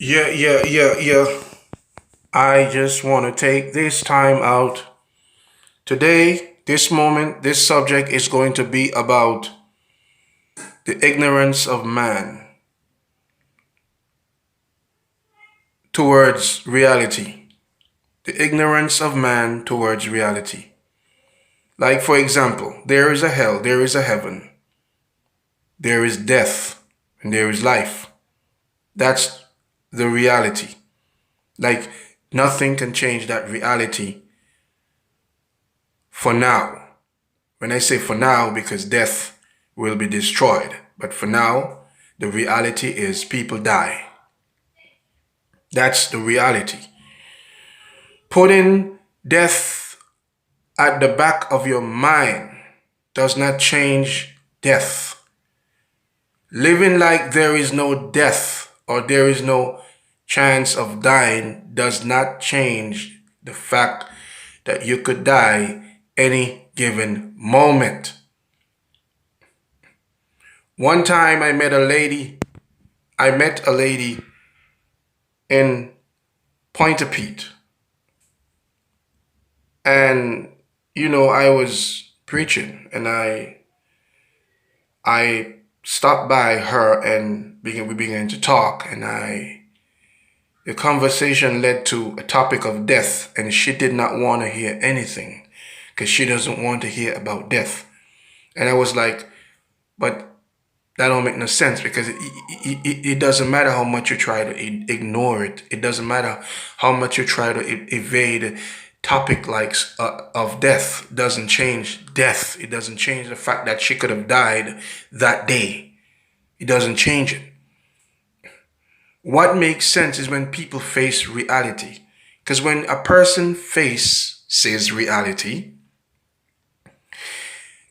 Yeah. I just want to take this time out. Today, this moment, this subject is going to be about the ignorance of man towards reality. The ignorance of man towards reality. Like, for example, there is a hell, there is a heaven, there is death, and there is life. That's the reality. Like, nothing can change that reality for now. When I say for now, because death will be destroyed. But for now, the reality is people die. That's the reality. Putting death at the back of your mind does not change death. Living like there is no death or there is no chance of dying does not change the fact that you could die any given moment. One time I met a lady in Pointe-a-Pitre. And I was preaching and I stopped by her and we began to talk, and the conversation led to a topic of death, and she did not want to hear anything because she doesn't want to hear about death. And I was like, but that don't make no sense, because it doesn't matter how much you try to ignore it. It doesn't matter how much you try to evade topic like of death. Doesn't change death. It doesn't change the fact that she could have died that day. It doesn't change it. What makes sense is when people face reality. Because when a person faces reality,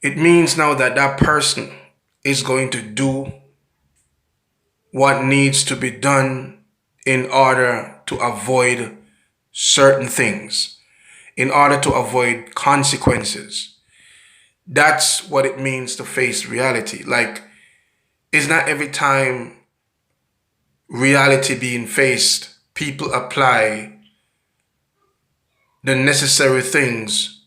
it means now that that person is going to do what needs to be done in order to avoid certain things, in order to avoid consequences. That's what it means to face reality. Like, it's not every time reality being faced, people apply the necessary things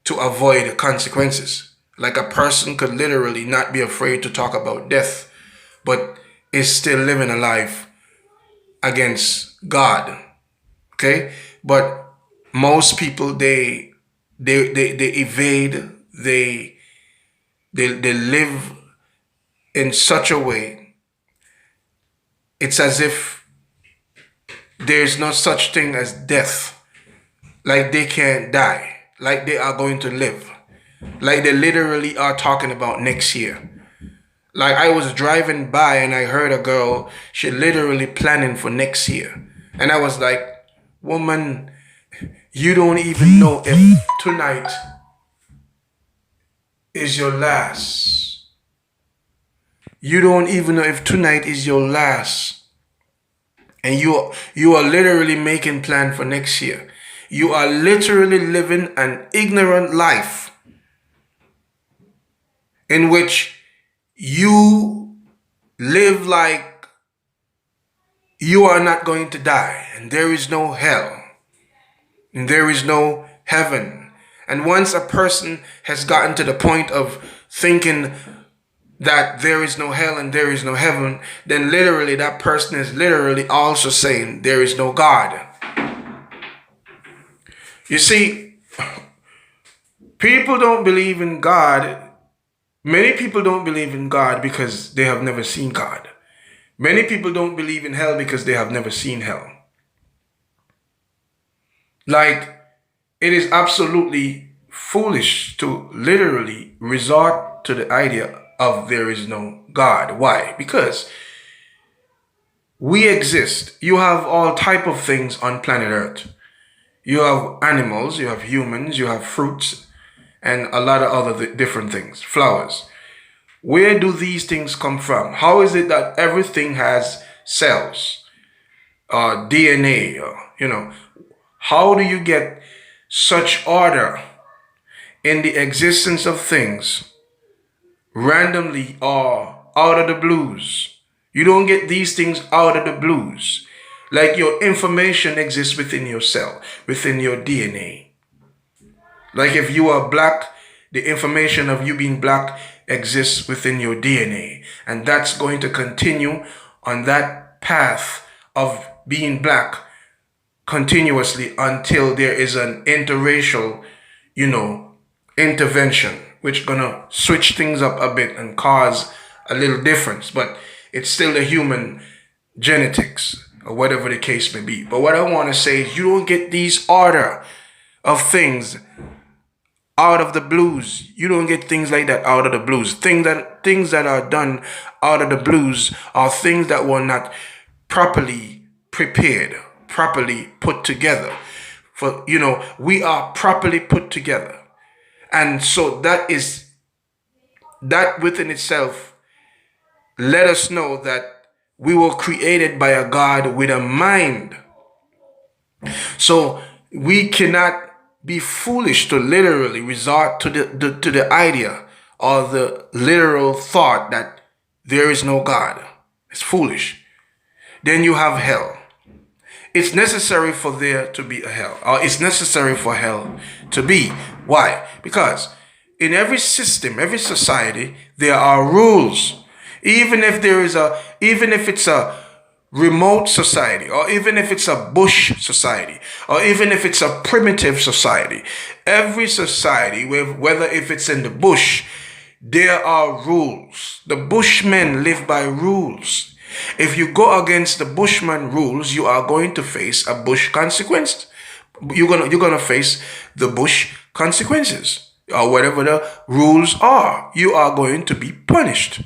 to avoid consequences. Like, a person could literally not be afraid to talk about death, but is still living a life against God. Okay? But most people, they evade, they live in such a way, it's as if there's no such thing as death. Like they can't die. Like they are going to live. Like they literally are talking about next year. Like, I was driving by and I heard a girl, she literally planning for next year. And I was like, woman, you don't even know if tonight is your last. You don't even know if tonight is your last. And you are literally making plan for next year. You are literally living an ignorant life in which you live like you are not going to die, and there is no hell, and there is no heaven. And once a person has gotten to the point of thinking that there is no hell and there is no heaven, then literally that person is literally also saying there is no God. You see, people don't believe in God. Many people don't believe in God because they have never seen God. Many people don't believe in hell because they have never seen hell. Like, it is absolutely foolish to literally resort to the idea of there is no God. Why? Because we exist. You have all type of things on planet Earth. You have animals, you have humans, you have fruits, and a lot of other different things, flowers. Where do these things come from? How is it that everything has cells, DNA, how do you get such order in the existence of things randomly or out of the blues? You don't get these things out of the blues. Like your information exists within your cell, within your DNA. Like if you are black, the information of you being black exists within your DNA. And that's going to continue on that path of being black continuously until there is an interracial, intervention, which gonna switch things up a bit and cause a little difference. But it's still the human genetics or whatever the case may be. But what I want to say is you don't get these order of things out of the blues. You don't get things like that out of the blues. Things that are done out of the blues are things that were not properly prepared, properly put together. For we are properly put together. And so that within itself let us know that we were created by a God with a mind. So we cannot be foolish to literally resort to the idea or the literal thought that there is no God. It's foolish. Then you have hell. It's necessary for there to be a hell, or it's necessary for hell to be. Why? Because in every system, every society, there are rules. Even if it's a remote society, or even if it's a bush society, or even if it's a primitive society, every society, whether if it's in the bush, there are rules. The Bushmen live by rules. If you go against the Bushman rules, you are going to face a bush consequence. You're gonna face the bush consequences, or whatever the rules are. You are going to be punished.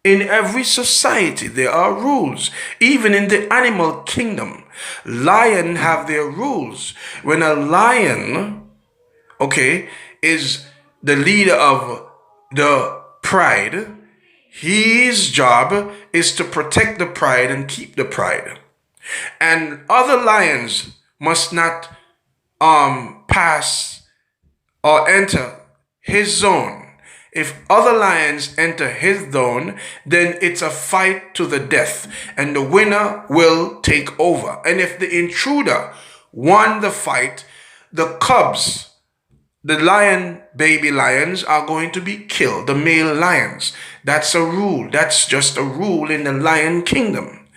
In every society, there are rules. Even in the animal kingdom, lions have their rules. When a lion, is the leader of the pride, his job is to protect the pride and keep the pride. And other lions must not pass or enter his zone. If other lions enter his zone, then it's a fight to the death, and the winner will take over. And if the intruder won the fight, the cubs, the baby lions, are going to be killed, the male lions. That's a rule. That's just a rule in the lion kingdom.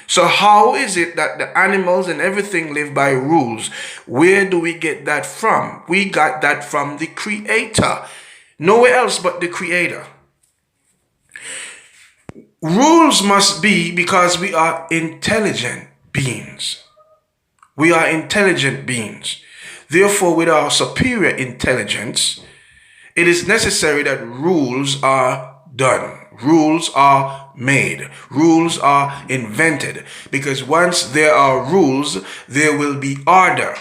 So how is it that the animals and everything live by rules? Where do we get that from? We got that from the Creator. Nowhere else but the Creator. Rules must be because we are intelligent beings. We are intelligent beings. Therefore, with our superior intelligence, it is necessary that rules are done. Rules are made. Rules are invented. Because once there are rules, there will be order.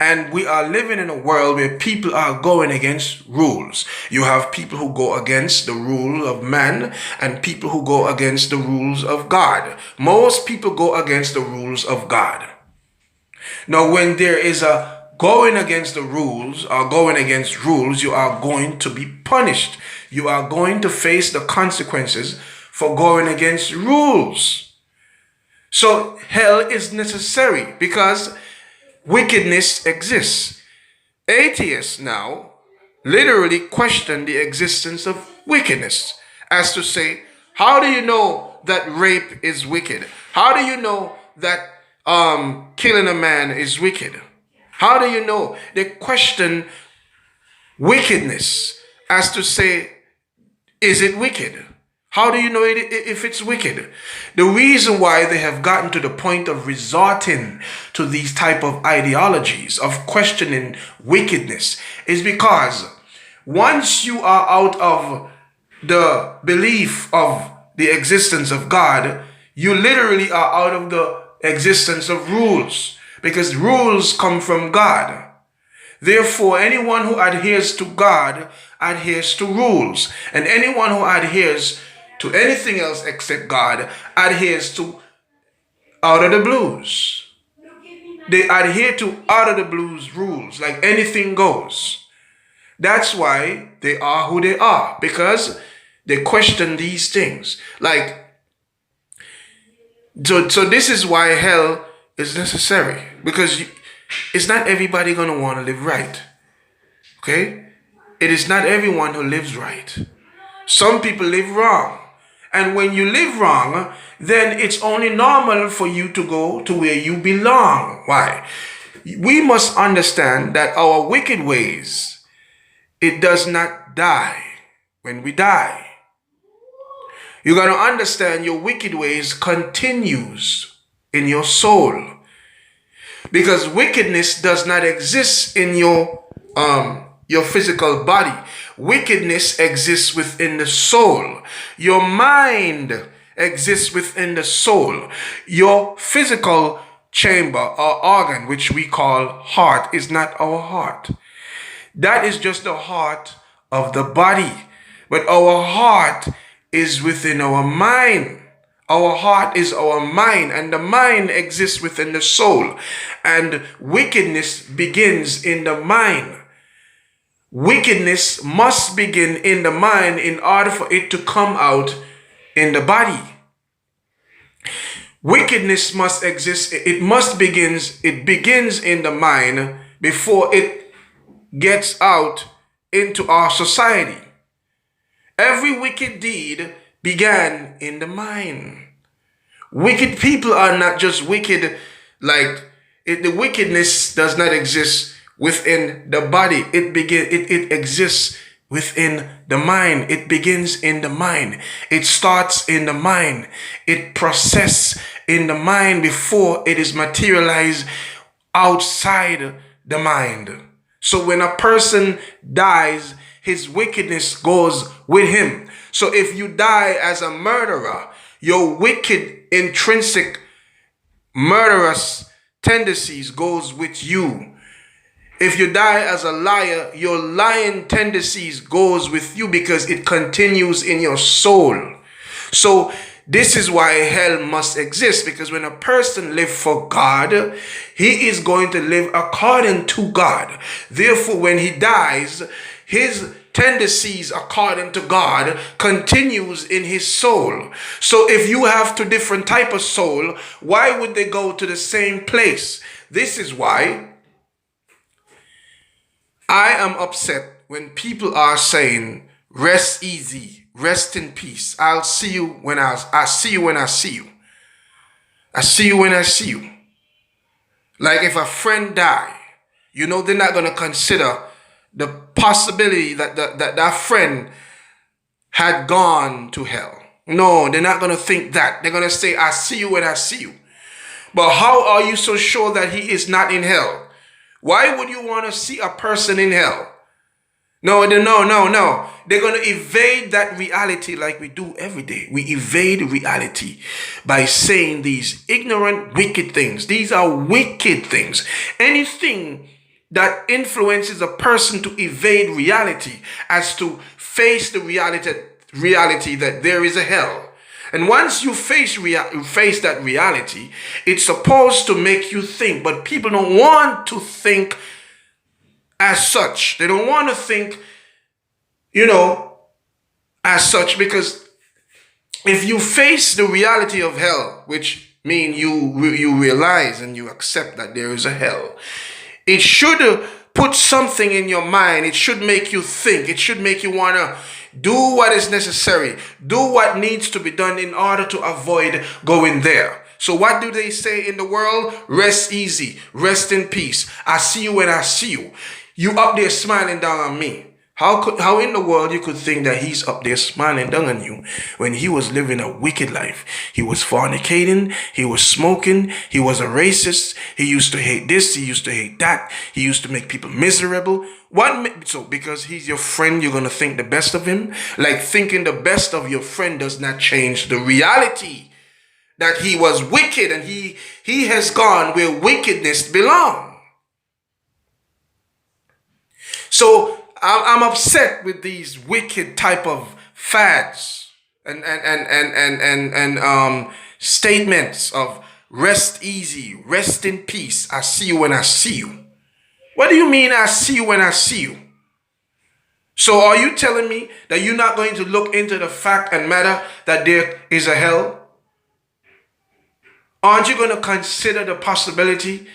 And we are living in a world where people are going against rules. You have people who go against the rule of man and people who go against the rules of God. Most people go against the rules of God. Now, when there is a going against the rules or going against rules, you are going to be punished. You are going to face the consequences for going against rules. So hell is necessary because wickedness exists. Atheists now literally question the existence of wickedness, as to say, how do you know that rape is wicked? How do you know that killing a man is wicked? How do you know? They question wickedness as to say, is it wicked? How do you know if it's wicked? The reason why they have gotten to the point of resorting to these type of ideologies of questioning wickedness is because once you are out of the belief of the existence of God, you literally are out of the existence of rules, because rules come from God. Therefore, anyone who adheres to God adheres to rules, and anyone who adheres to anything else except God adheres to out of the blues. They adhere to out of the blues rules, like anything goes. That's why they are who they are, because they question these things. Like So this is why hell is necessary, because it's not everybody gonna want to live right. Okay, it is not everyone who lives right. Some people live wrong, and when you live wrong, then it's only normal for you to go to where you belong. Why? We must understand that our wicked ways, it does not die when we die. You got to understand your wicked ways continues in your soul, because wickedness does not exist in your physical body. Wickedness exists within the soul. Your mind exists within the soul. Your physical chamber or organ, which we call heart, is not our heart. That is just the heart of the body. But our heart is within our mind. Our heart is our mind, and the mind exists within the soul. And wickedness begins in the mind. Wickedness must begin in the mind in order for it to come out in the body. Wickedness must exist. It begins in the mind before it gets out into our society. Every wicked deed began in the mind. Wicked people are not just wicked the wickedness does not exist within the body. It exists within the mind. It begins in the mind. It starts in the mind. It processes in the mind before it is materialized outside the mind. So when a person dies, his wickedness goes with him. So if you die as a murderer, your wicked, intrinsic, murderous tendencies goes with you. If you die as a liar, your lying tendencies goes with you, because it continues in your soul. So this is why hell must exist, because when a person lives for God, he is going to live according to God. Therefore, when he dies, his tendencies according to God continues in his soul. So if you have two different type of soul, why would they go to the same place? This is why I am upset when people are saying, rest easy, rest in peace. I'll see you when I see you when I see you. I see you when I see you. Like if a friend die, they're not going to consider the possibility that that friend had gone to hell. No, they're not going to think that. They're going to say, I see you when I see you. But how are you so sure that he is not in hell? Why would you want to see a person in hell? No. They're going to evade that reality like we do every day. We evade reality by saying these ignorant, wicked things. These are wicked things. Anything that influences a person to evade reality, as to face the reality that there is a hell. And once you face that reality, it's supposed to make you think, but people don't want to think as such. They don't want to think, as such, because if you face the reality of hell, which means you realize and you accept that there is a hell, it should put something in your mind. It should make you think. It should make you want to do what is necessary. Do what needs to be done in order to avoid going there. So what do they say in the world? Rest easy. Rest in peace. I see you when I see you. You up there smiling down on me. How in the world you could think that he's up there smiling down on you when he was living a wicked life? He was fornicating, he was smoking, he was a racist, he used to hate this, he used to hate that, he used to make people miserable. So because he's your friend, you're going to think the best of him? Like, thinking the best of your friend does not change the reality that he was wicked, and he has gone where wickedness belongs. So I'm upset with these wicked type of fads and statements of rest easy, rest in peace. I see you when I see you. What do you mean I see you when I see you? So are you telling me that you're not going to look into the fact and matter that there is a hell? Aren't you going to consider the possibility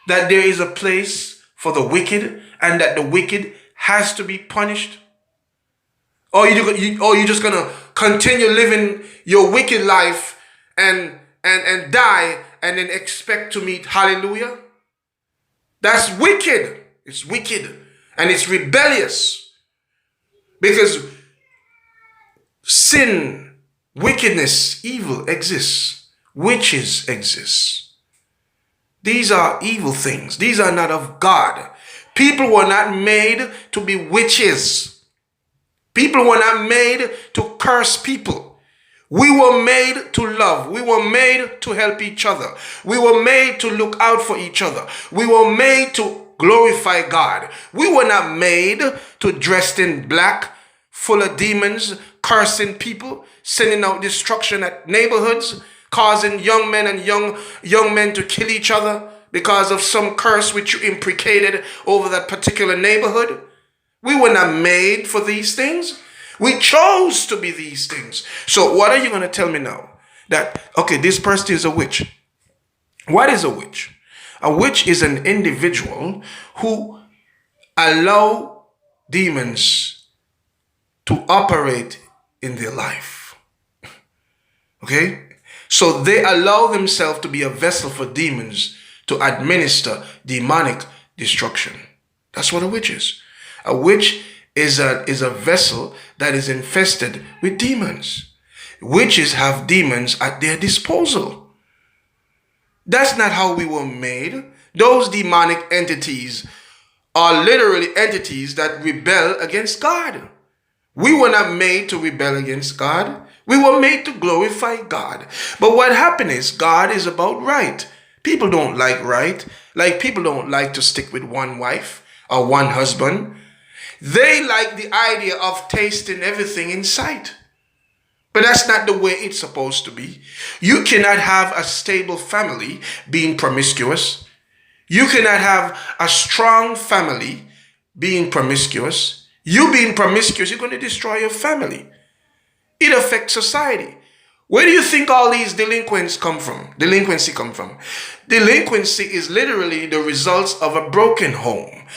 that there is a place for the wicked and that the wicked has to be punished? Or you just going to continue living your wicked life and die and then expect to meet hallelujah? That's wicked. It's wicked and it's rebellious because sin, wickedness, evil exists. Witches exist. These are evil things. These are not of God. People were not made to be witches. People were not made to curse people. We were made to love. We were made to help each other. We were made to look out for each other. We were made to glorify God. We were not made to dress in black, full of demons, cursing people, sending out destruction at neighborhoods, causing young men and young men to kill each other because of some curse which you imprecated over that particular neighborhood. We were not made for these things. We chose to be these things. So what are you going to tell me now? That, okay, this person is a witch. What is a witch? A witch is an individual who allow demons to operate in their life. Okay? So they allow themselves to be a vessel for demons to administer demonic destruction. That's what a witch is. A witch is a vessel that is infested with demons. Witches have demons at their disposal. That's not how we were made. Those demonic entities are literally entities that rebel against God. We were not made to rebel against God. We were made to glorify God. But what happened is God is about right. People don't like right. Like people don't like to stick with one wife or one husband. They like the idea of tasting everything in sight. But that's not the way it's supposed to be. You cannot have a stable family being promiscuous. You cannot have a strong family being promiscuous. You being promiscuous, you're going to destroy your family. It affects society. Where do you think all these delinquency come from? Delinquency is literally the results of a broken home,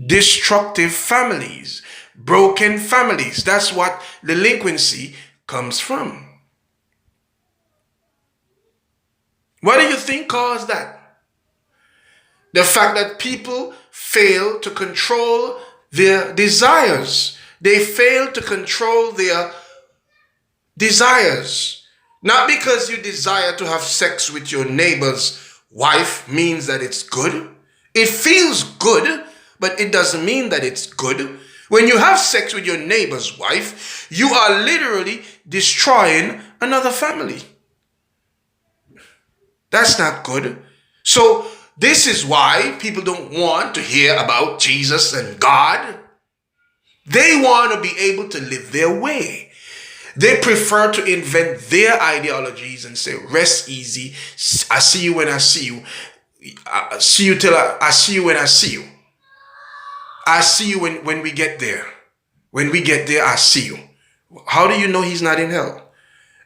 destructive families, broken families. That's what delinquency comes from. What do you think caused that? The fact that people fail to control their desires. They fail to control their desires. Not because you desire to have sex with your neighbor's wife means that it's good. It feels good, but it doesn't mean that it's good. When you have sex with your neighbor's wife, you are literally destroying another family. That's not good. So this is why people don't want to hear about Jesus and God. They want to be able to live their way. They prefer to invent their ideologies and say, rest easy. I see you when I see you. I see you till I see you when I see you. I see you when we get there. When we get there, I see you. How do you know he's not in hell?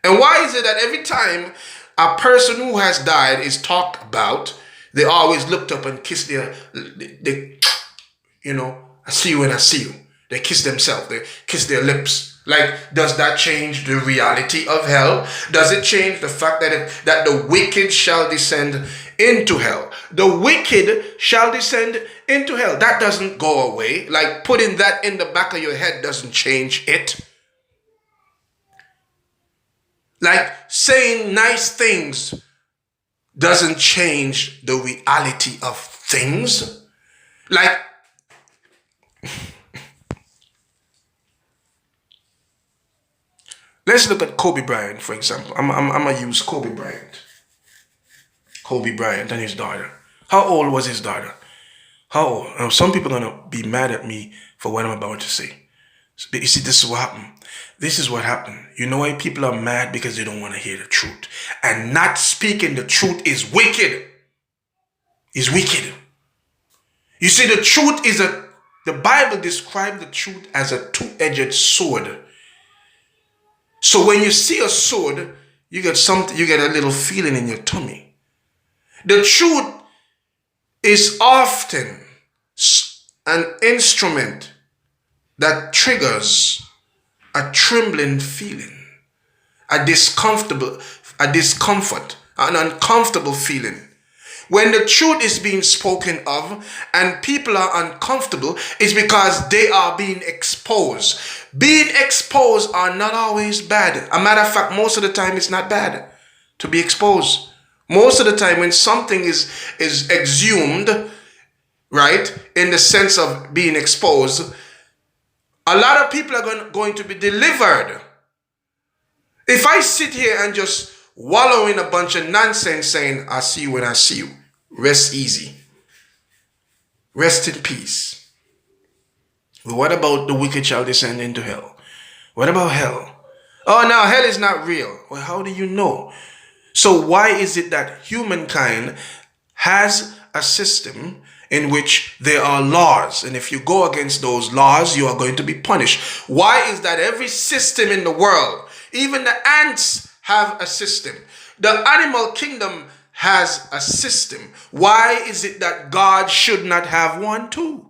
And why is it that every time a person who has died is talked about, they always looked up and kissed I see you when I see you. They kiss themselves. They kiss their lips. Like, does that change the reality of hell? Does it change the fact that the wicked shall descend into hell? The wicked shall descend into hell. That doesn't go away. Like, putting that in the back of your head doesn't change it. Like, saying nice things doesn't change the reality of things. Like, let's look at Kobe Bryant, for example. I'm going to use Kobe Bryant. Kobe Bryant and his daughter. How old was his daughter? How old? Now, some people are going to be mad at me for what I'm about to say. You see, this is what happened. This is what happened. You know why people are mad? Because they don't want to hear the truth. And not speaking the truth is wicked. Is wicked. You see, the truth is the Bible describes the truth as a two-edged sword. So when you see a sword, you get a little feeling in your tummy. The truth is often an instrument that triggers a trembling feeling, a discomfort, an uncomfortable feeling. When the truth is being spoken of and people are uncomfortable, it's because they are being exposed. Being exposed are not always bad. A matter of fact, most of the time it's not bad to be exposed. Most of the time when something is exhumed, right, in the sense of being exposed, a lot of people are going to be delivered. If I sit here and just wallow in a bunch of nonsense saying, I see you when I see you, rest easy, rest in peace. But what about the wicked shall descend into hell? What about hell? Oh, no, hell is not real. Well, how do you know? So why is it that humankind has a system in which there are laws, and if you go against those laws, you are going to be punished? Why is that every system in the world, even the ants have a system, the animal kingdom has a system? Why is it that God should not have one too?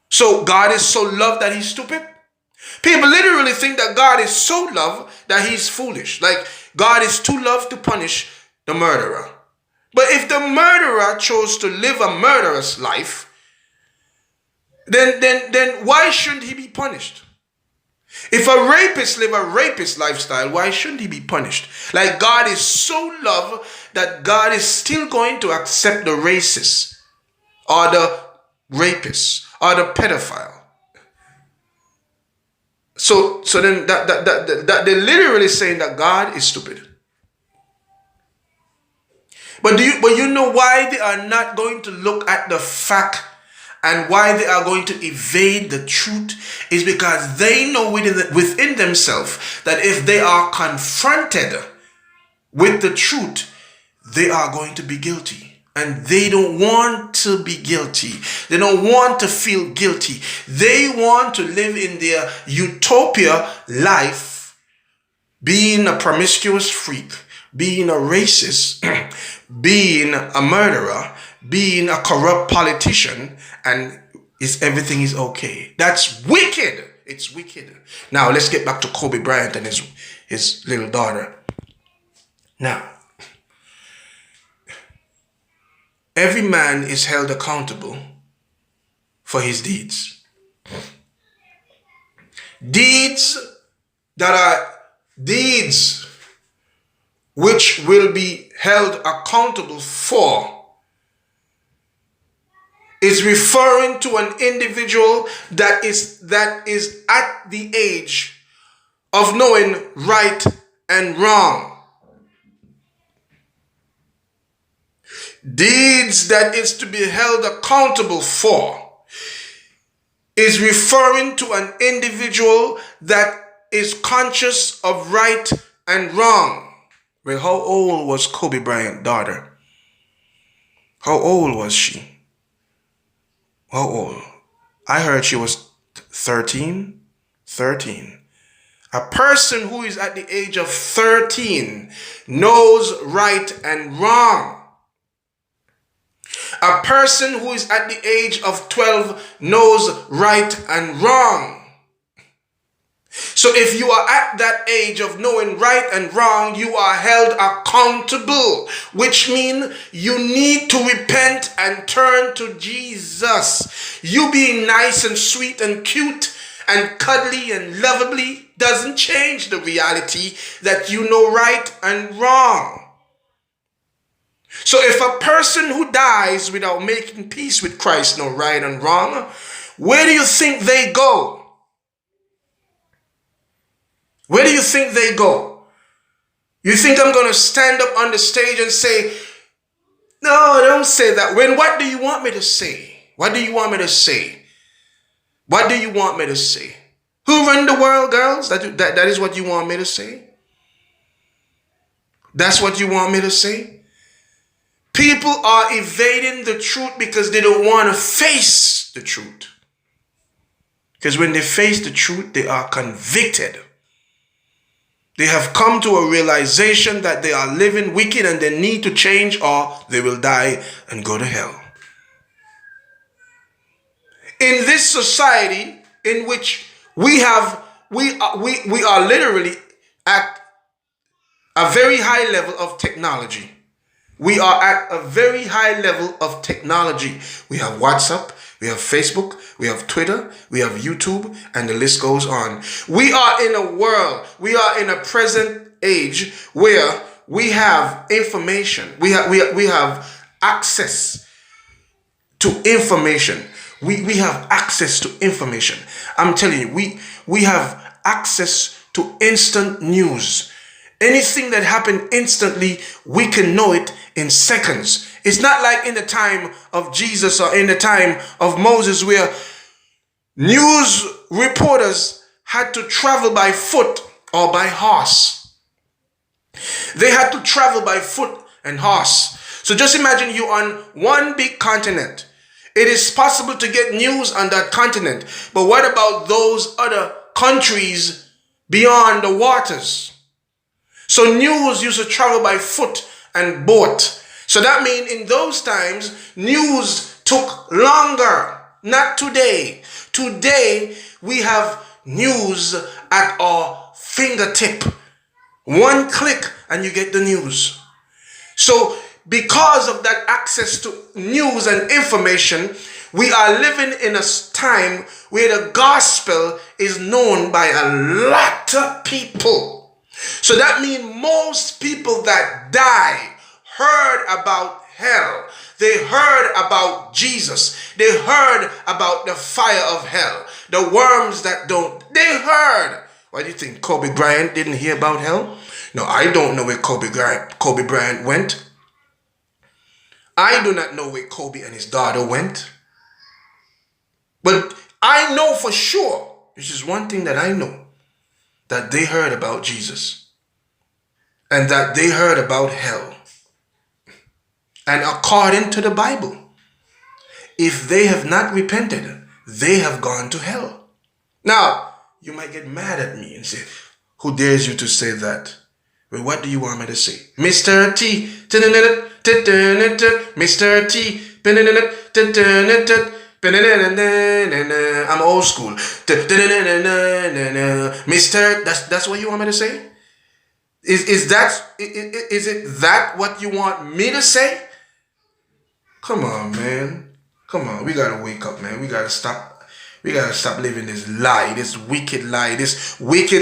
So God is so loved that he's stupid? People literally think that God is so loved that he's foolish. Like God is too loved to punish the murderer. But if the murderer chose to live a murderous life, then why shouldn't he be punished? If a rapist live a rapist lifestyle, why shouldn't he be punished? Like God is so loved that God is still going to accept the racist or the rapist or the pedophile. So then that they're literally saying that God is stupid. But you know why they are not going to look at the fact and why they are going to evade the truth is because they know within themselves that if they are confronted with the truth, they are going to be guilty. And they don't want to be guilty. They don't want to feel guilty. They want to live in their utopia life, being a promiscuous freak, being a racist, being a murderer, being a corrupt politician, and everything is okay. That's wicked. It's wicked. Now let's get back to Kobe Bryant and his little daughter. Now, every man is held accountable for his deeds. Deeds which will be held accountable for is referring to an individual that is at the age of knowing right and wrong. Deeds that is to be held accountable for is referring to an individual that is conscious of right and wrong. Well, how old was Kobe Bryant's daughter? How old was she? How old? I heard she was 13. 13. A person who is at the age of 13 knows right and wrong. A person who is at the age of 12 knows right and wrong. So if you are at that age of knowing right and wrong, you are held accountable, which means you need to repent and turn to Jesus. You being nice and sweet and cute and cuddly and lovably doesn't change the reality that you know right and wrong. So if a person who dies without making peace with Christ know right and wrong, where do you think they go? Where do you think they go? You think I'm going to stand up on the stage and say, no, don't say that. What do you want me to say? What do you want me to say? What do you want me to say? Who run the world, girls? That is what you want me to say? That's what you want me to say? People are evading the truth because they don't want to face the truth. Because when they face the truth, they are convicted. They have come to a realization that they are living wicked and they need to change or they will die and go to hell. In this society in which we are literally at a very high level of technology. We are at a very high level of technology. We have WhatsApp, we have Facebook, we have Twitter, we have YouTube, and the list goes on. We are in a world, we are in a present age where we have information. We have access to information. We have access to information. I'm telling you, we have access to instant news. Anything that happened instantly, we can know it in seconds. It's not like in the time of Jesus or in the time of Moses where news reporters had to travel by foot or by horse. They had to travel by foot and horse. So just imagine you on one big continent. It is possible to get news on that continent. But what about those other countries beyond the waters? So news used to travel by foot and boat. So that means in those times, news took longer. Not today. Today, we have news at our fingertip. One click and you get the news. So because of that access to news and information, we are living in a time where the gospel is known by a lot of people. So that means most people that die heard about hell. They heard about Jesus. They heard about the fire of hell. The worms that don't. They heard. Why do you think Kobe Bryant didn't hear about hell? No, I don't know where Kobe Bryant went. I do not know where Kobe and his daughter went. But I know for sure, which is one thing that I know, that they heard about Jesus and that they heard about hell. And according to the Bible, if they have not repented, they have gone to hell. Now, you might get mad at me and say, who dares you to say that? Well, what do you want me to say? Mr. T, Mr. T, I'm old school. Mr. That's what you want me to say? Is it that what you want me to say? Come on, man. Come on. We gotta wake up, man. We gotta stop living this lie, this wicked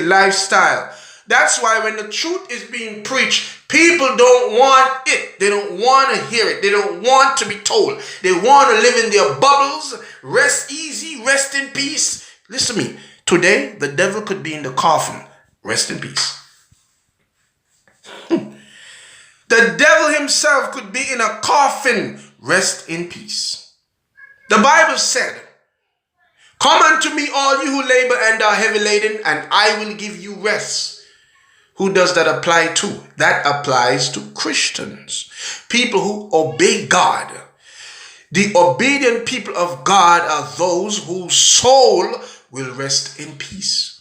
lifestyle. That's why when the truth is being preached, people don't want it. They don't want to hear it. They don't want to be told. They want to live in their bubbles, rest easy, rest in peace. Listen to me. Today, the devil could be in the coffin. Rest in peace. The devil himself could be in a coffin. Rest in peace. The Bible said, come unto me, all you who labor and are heavy laden, and I will give you rest. Who does that apply to? That applies to Christians. People who obey God. The obedient people of God are those whose soul will rest in peace.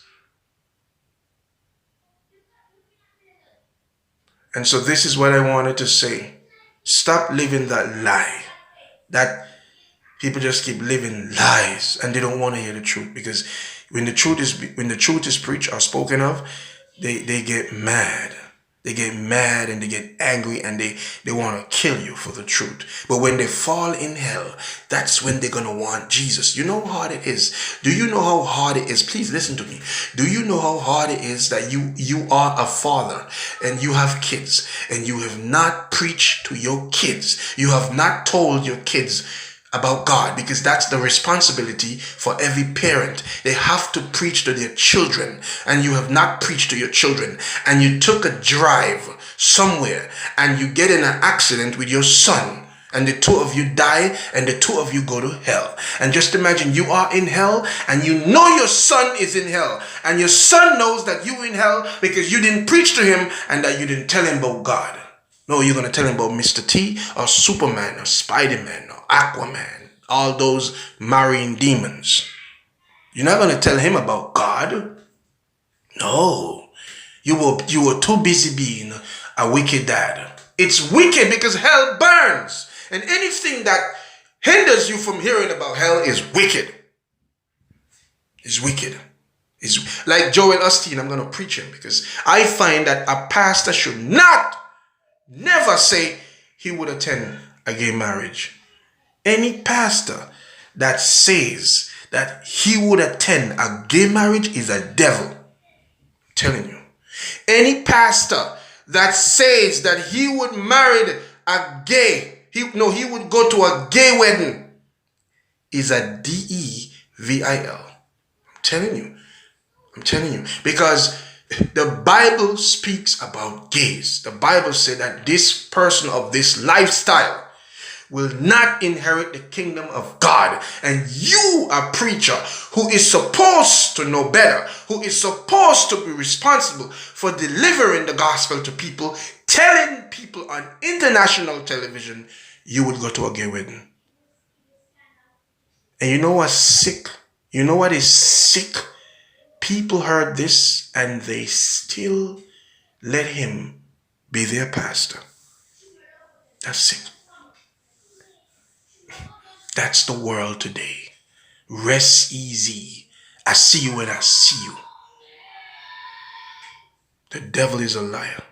And so this is what I wanted to say. Stop living that lie. That people just keep living lies and they don't want to hear the truth. Because when the truth is preached or spoken of, they get mad. They get mad and they get angry and they want to kill you for the truth. But when they fall in hell, that's when they're going to want Jesus. You know how hard it is? Do you know how hard it is? Please listen to me. Do you know how hard it is that you are a father and you have kids and you have not preached to your kids? You have not told your kids about God, because that's the responsibility for every parent. They have to preach to their children, and you have not preached to your children, and you took a drive somewhere and you get in an accident with your son and the two of you die and the two of you go to hell. And just imagine you are in hell and you know your son is in hell, and your son knows that you're in hell because you didn't preach to him and that you didn't tell him about God. No, you're going to tell him about Mr. T or Superman or Spider-Man or Aquaman, all those marine demons. You're not going to tell him about God. No, You were too busy being a wicked dad. It's wicked because hell burns. And anything that hinders you from hearing about hell is wicked. It's wicked. It's like Joel Osteen. I'm going to preach him because I find that a pastor should never say he would attend a gay marriage. Any pastor that says that he would attend a gay marriage is a devil. I'm telling you. Any pastor that says that he would marry a gay, he would go to a gay wedding is a devil. I'm telling you. Because the Bible speaks about gays. The Bible said that this person of this lifestyle will not inherit the kingdom of God. And you, a preacher who is supposed to know better, who is supposed to be responsible for delivering the gospel to people, telling people on international television, you would go to a gay wedding. And you know what's sick? You know what is sick? People heard this and they still let him be their pastor. That's sick. That's the world today. Rest easy. I see you when I see you. The devil is a liar.